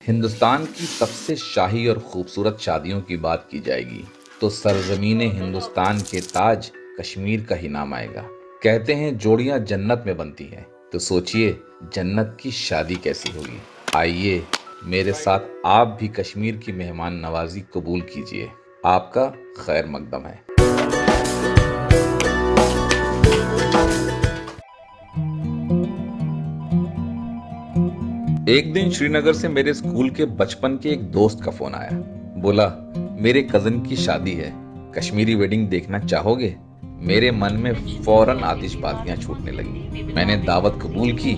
हिंदुस्तान की सबसे शाही और खूबसूरत शादियों की बात की जाएगी तो सरजमीने हिंदुस्तान के ताज कश्मीर का ही नाम आएगा। कहते हैं जोड़ियां जन्नत में बनती हैं, तो सोचिए जन्नत की शादी कैसी होगी। आइए मेरे साथ आप भी कश्मीर की मेहमान नवाजी कबूल कीजिए। आपका खैर मकदम है। एक दिन श्रीनगर से मेरे स्कूल के बचपन के एक दोस्त का फोन आया। बोला, मेरे कजन की शादी है, कश्मीरी वेडिंग देखना चाहोगे? मेरे मन में फौरन आतिशबाजियां छूटने लगी। मैंने दावत कबूल की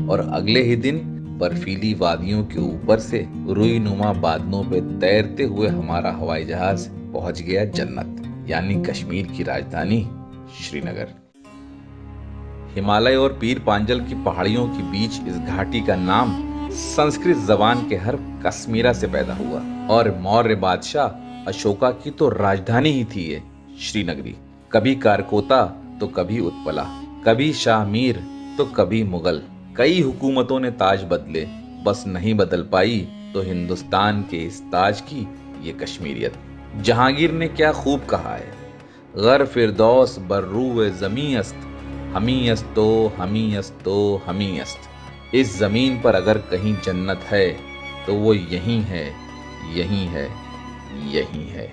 और अगले ही दिन बर्फीली वादियों के ऊपर से रुई नुमा बादलों पे तैरते हुए हमारा हवाई जहाज पहुंच गया जन्नत, यानी कश्मीर की राजधानी श्रीनगर। हिमालय और पीर पांजल की पहाड़ियों के बीच इस घाटी का नाम संस्कृत जबान के हर कश्मीरा से पैदा हुआ और मौर्य बादशाह अशोका की तो राजधानी ही थी ये श्रीनगरी। कभी कारकोता तो कभी उत्पला, कभी शाह मीर तो कभी मुगल। कई हुकूमतों ने ताज बदले, बस नहीं बदल पाई तो हिंदुस्तान के इस ताज की ये कश्मीरियत। जहांगीर ने क्या खूब कहा है, गर फिरदौस बर्रू जमी अस्त, हमी अस्तो हमी अस्तो हमी अस्त। इस जमीन पर अगर कहीं जन्नत है तो वो यहीं है, यहीं है, यहीं है।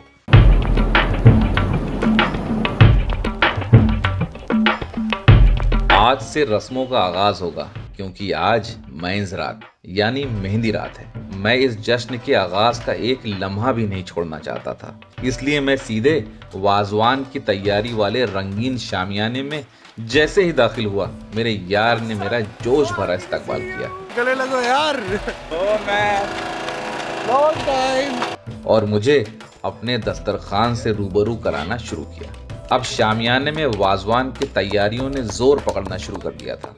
आज से रस्मों का आगाज होगा, क्योंकि आज मैंज रात यानी मेहंदी रात है। मैं इस जश्न के आगाज का एक लम्हा भी नहीं छोड़ना चाहता था, इसलिए मैं सीधे वाजवान की तैयारी वाले रंगीन शामियाने में जैसे ही दाखिल हुआ, मेरे यार ने मेरा जोश भरा इस्तकबाल किया। गले लगो यार। Long time. और मुझे अपने दस्तरखान से रूबरू कराना शुरू किया। अब शामियाने में वाजवान की तैयारियों ने जोर पकड़ना शुरू कर दिया था।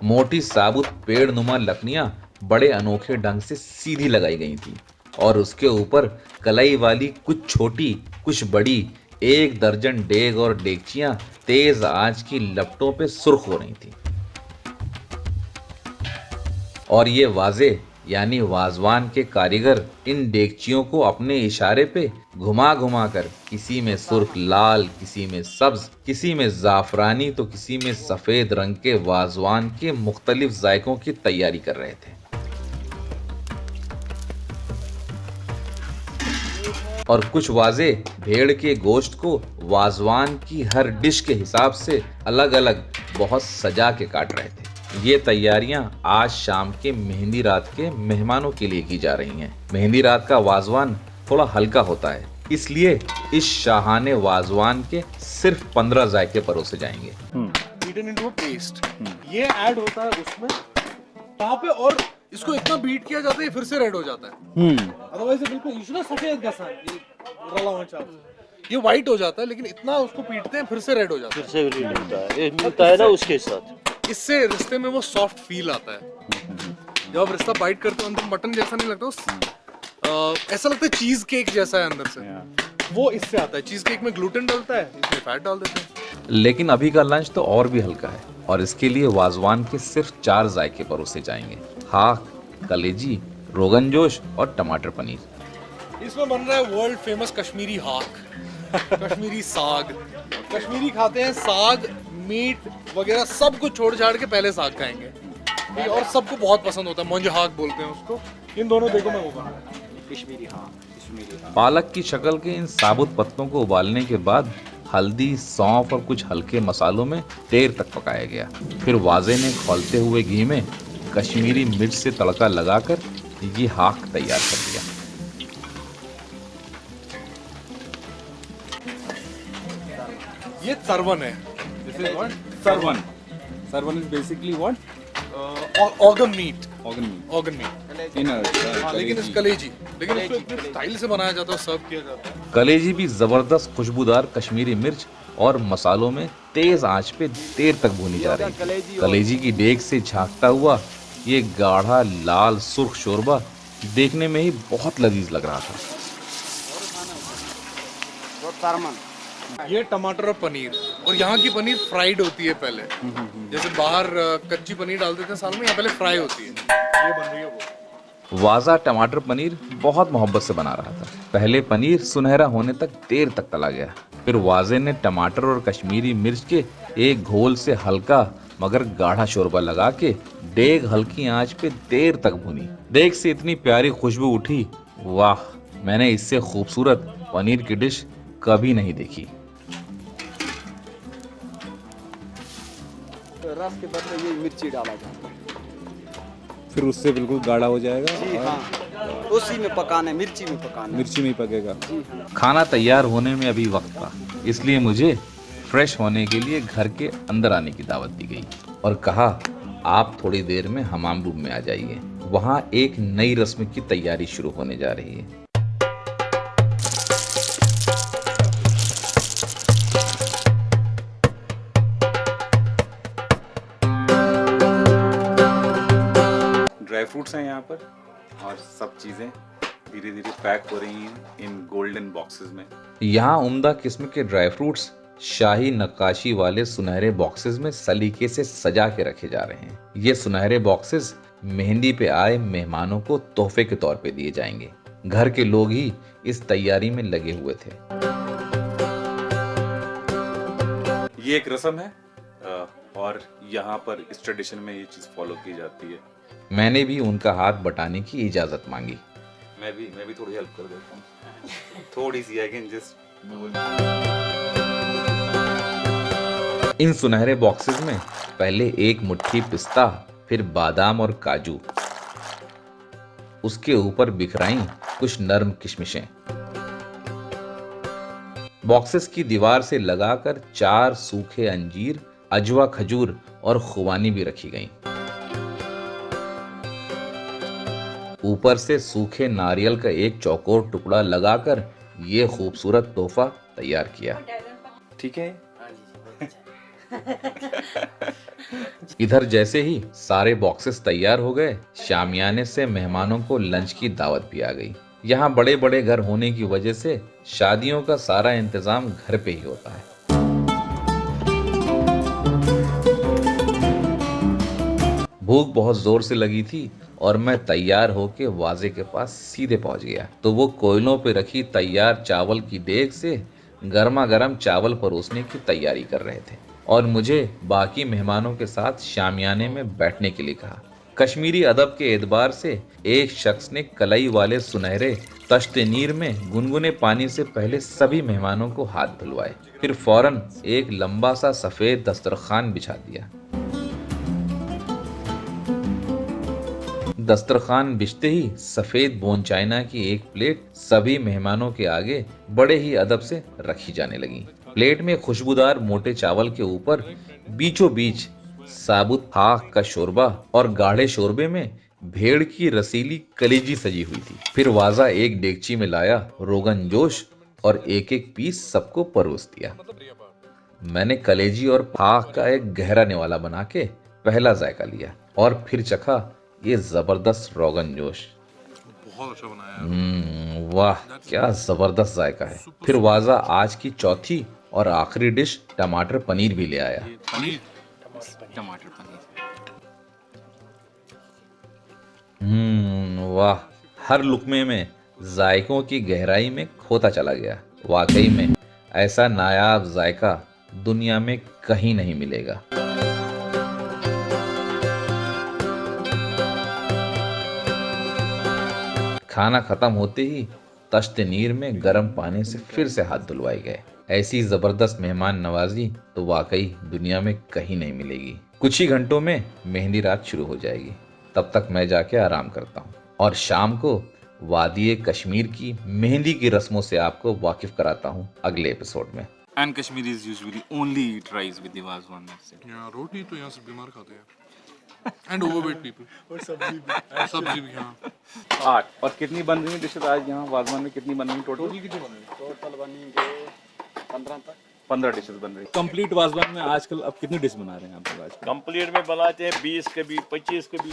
मोटी साबुत पेड़ नुमा लकड़ियां बड़े अनोखे ढंग से सीधी लगाई गई थी और उसके ऊपर कलाई वाली कुछ छोटी कुछ बड़ी 1 दर्जन डेग और डेगचियां तेज आंच की लपटों पे सुर्ख हो रही थी। और ये वाजे यानी वाजवान के कारीगर इन डेगचियों को अपने इशारे पे घुमा घुमा कर किसी में सुर्ख लाल, किसी में सब्ज, किसी में जाफरानी तो किसी में सफेद रंग के वाजवान के मुख्तलिफ जायकों की तैयारी कर रहे थे। और कुछ वाजे भेड़ के गोश्त को वाजवान की हर डिश के हिसाब से अलग अलग बहुत सजा के काट रहे थे। ये तैयारियां आज शाम के मेहंदी रात के मेहमानों के लिए की जा रही हैं। मेहंदी रात का वाजवान थोड़ा हल्का होता है, इसलिए इस शाहाने वाजवान के सिर्फ 15 जायके परोसे जाएंगे। Beaten into a paste. ये ऐड होता है उसमें वहाँ पे, और इसको इतना बीट किया जाता है फिर से रेड हो जाता है। अदरवाइज बिल्कुल इसमें सफेद गसा रला हुआ चावल ये व्हाइट हो जाता है, लेकिन इतना उसको पीटते हैं फिर से रेड हो जाता है। फिर से ग्रीन होता है, ये मिलता है ना उसके साथ। इससे रिश्ते में वो सॉफ्ट फील आता है। जब आप रिश्ता बाइट करते हो अंदर मटन जैसा नहीं लगता, ऐसा लगता है चीज केक जैसा है अंदर से। वो इससे आता है। चीज केक में ग्लूटेन डलता है, इसमें फैट डाल देते हैं। लेकिन अभी का लंच तो और भी हल्का है और इसके लिए वाजवान के सिर्फ 4 जायके परोसे जाएंगे, हाक, कलेजी, रोगन जोश और टमाटर पनीर। इसमें बन रहा है वर्ल्ड फेमस कश्मीरी हाक, कश्मीरी साग। कश्मीरी खाते हैं साग, मीट वगैरह सब कुछ छोड़ छाड़ के पहले साग खाएंगे, और सबको बहुत पसंद होता है। मुंज हाक बोलते हैं उसको। इन दोनों देखो मैं वो बना रहा हूं कश्मीरी हाक। पालक की शक्ल के इन साबुत पत्तों को उबालने के बाद हल्दी, सौंफ और कुछ हल्के मसालों में देर तक पकाया गया। फिर वाजे ने खौलते हुए घी में कश्मीरी मिर्च से तड़का लगाकर ये हाक तैयार कर दिया। ये सरवन है। This is what? Sarwan. Sarwan is basically what? Organ meet. Organ meat. Organ meet. In a लेकिन इस कलेजी, लेकिन इसको इतने स्टाइल से बनाया जाता है, सर्व किया जाता है। कलेजी भी जबरदस्त खुशबूदार कश्मीरी मिर्च और मसालों में तेज आंच पे देर तक भूनी जा रही थी। कलेजी की डेग से झांकता हुआ ये गाढ़ा लाल सुर्ख शोरबा देखने में ही बहुत लजीज लग रहा था। और सरमन। ये टमाटर और पनीर, और यहाँ की पनीर फ्राइड होती है पहले, जैसे बाहर कच्ची पनीर डालते थे साल में, यहाँ पहले फ्राई होती है। ये बन रही है वो। वाजा टमाटर पनीर बहुत मोहब्बत से बना रहा था। पहले पनीर सुनहरा होने तक देर तक तला गया, फिर वाजे ने टमाटर और कश्मीरी मिर्च के एक घोल से हल्का मगर गाढ़ा शोरबा लगा के डेग हल्की आंच पे देर तक भुनी। डेग से इतनी प्यारी खुशबू उठी, वाह, मैंने इससे खूबसूरत पनीर की डिश कभी नहीं देखी। तो रस के बदले ये मिर्ची डाला जाता है। फिर उससे बिल्कुल गाढ़ा हो जाएगा जी और हाँ, उसी में पकाना है, मिर्ची में पकाना है। मिर्ची में ही पकेगा। जी हाँ। खाना तैयार होने में अभी वक्त था, इसलिए मुझे फ्रेश होने के लिए घर के अंदर आने की दावत दी गई और कहा आप थोड़ी देर में हमाम रूम में आ जाइए, वहाँ एक नई रस्म की तैयारी शुरू होने जा रही है। ड्राई फ्रूट्स हैं यहाँ पर और सब चीज़ें धीरे धीरे पैक हो रही हैं इन गोल्डन बॉक्सेस में। यहाँ उम्दा किस्म के ड्राई फ्रूट्स शाही नक्काशी वाले सुनहरे बॉक्सेस में सलीके से सजा के रखे जा रहे हैं। ये सुनहरे बॉक्सेस मेहंदी पे आए मेहमानों को तोहफे के तौर पे दिए जाएंगे। घर के लोग ही इस तैयारी में लगे हुए थे। ये एक रस्म है और यहाँ पर इस ट्रेडिशन में ये चीज़ फॉलो की जाती है। मैंने भी उनका हाथ बटाने की इजाजत मांगी। मैं भी थोड़ी हेल्प कर देता हूँ, थोड़ी सी आई कैन जस्ट। इन सुनहरे बॉक्सेस में पहले एक मुट्ठी पिस्ता, फिर बादाम और काजू, उसके ऊपर बिखराई कुछ नर्म किशमिशें। बॉक्सेस की दीवार से लगाकर 4 सूखे अंजीर, अजवा खजूर और खुबानी भी रखी गईं। ऊपर से सूखे नारियल का एक चौकोर टुकड़ा लगाकर ये खूबसूरत तोहफा तैयार किया। ठीक है। इधर जैसे ही सारे बॉक्सेस तैयार हो गए, शामियाने से मेहमानों को लंच की दावत भी आ गई। यहाँ बड़े बड़े घर होने की वजह से शादियों का सारा इंतजाम घर पे ही होता है। भूख बहुत जोर से लगी थी और मैं तैयार होके वाजे के पास सीधे पहुंच गया तो वो कोयलों पे रखी तैयार चावल की देग से गर्मा गर्म चावल परोसने की तैयारी कर रहे थे और मुझे बाकी मेहमानों के साथ शामियाने में बैठने के लिए कहा। कश्मीरी अदब के एतबार से एक शख्स ने कलई वाले सुनहरे तश्ते नीर में गुनगुने पानी से पहले सभी मेहमानों को हाथ धुलवाए, फिर फौरन एक लंबा सा सफेद दस्तरखान बिछा दिया। दस्तरखान बिछते ही सफेद बोन चाइना की एक प्लेट सभी मेहमानों के आगे बड़े ही अदब से रखी जाने लगी। प्लेट में खुशबूदार मोटे चावल के ऊपर बीचों बीच साबुत हाक का शोरबा और गाढ़े शोरबे में भेड़ की रसीली कलेजी सजी हुई थी। फिर वाजा एक डेगची में लाया रोगन जोश और एक एक पीस सबको परोस दिया। मैंने कलेजी और हाक का एक गहरा निवाला बना के पहला जायका लिया और फिर चखा ये जबरदस्त रोगन जोश। बहुत अच्छा बनाया है। वाह, क्या जबरदस्त जायका है। फिर वाजा आज की चौथी और आखिरी डिश टमाटर पनीर भी ले आया। पनीर, टमाटर पनीर। वाह, हर लुकमे में जायकों की गहराई में खोता चला गया। वाकई में ऐसा नायाब जायका दुनिया में कहीं नहीं मिलेगा। खाना खत्म होते ही तश्ते नीर में गर्म पानी से फिर से हाथ धुलवाए गए। ऐसी जबरदस्त मेहमान नवाजी तो वाकई दुनिया में कहीं नहीं मिलेगी। कुछ ही घंटों में मेहंदी रात शुरू हो जाएगी। तब तक मैं जाके आराम करता हूँ और शाम को वादी कश्मीर की मेहंदी की रस्मों से आपको वाकिफ कराता हूँ अगले एपिसोड में। And Kashmiris usually only eat rice with the wazwan. That's it. यहाँ रोटी तो यहाँ से बीमार खाते हैं एंड ओवरवेट पीपल। और सब्जी भी हाँ। 8 और कितनी बन रही है डिशेज आज यहाँ वाजवान में? कितनी बन रही टोटल? कितनी बन रही? टोटल बनेंगे 15 तक। 15 डिशेज बन रही। कंप्लीट वाजवान में आजकल अब कितनी डिश बना रहे हैं आप लोग आजकल? कंप्लीट में बनाते हैं 20 कभी 25 कभी।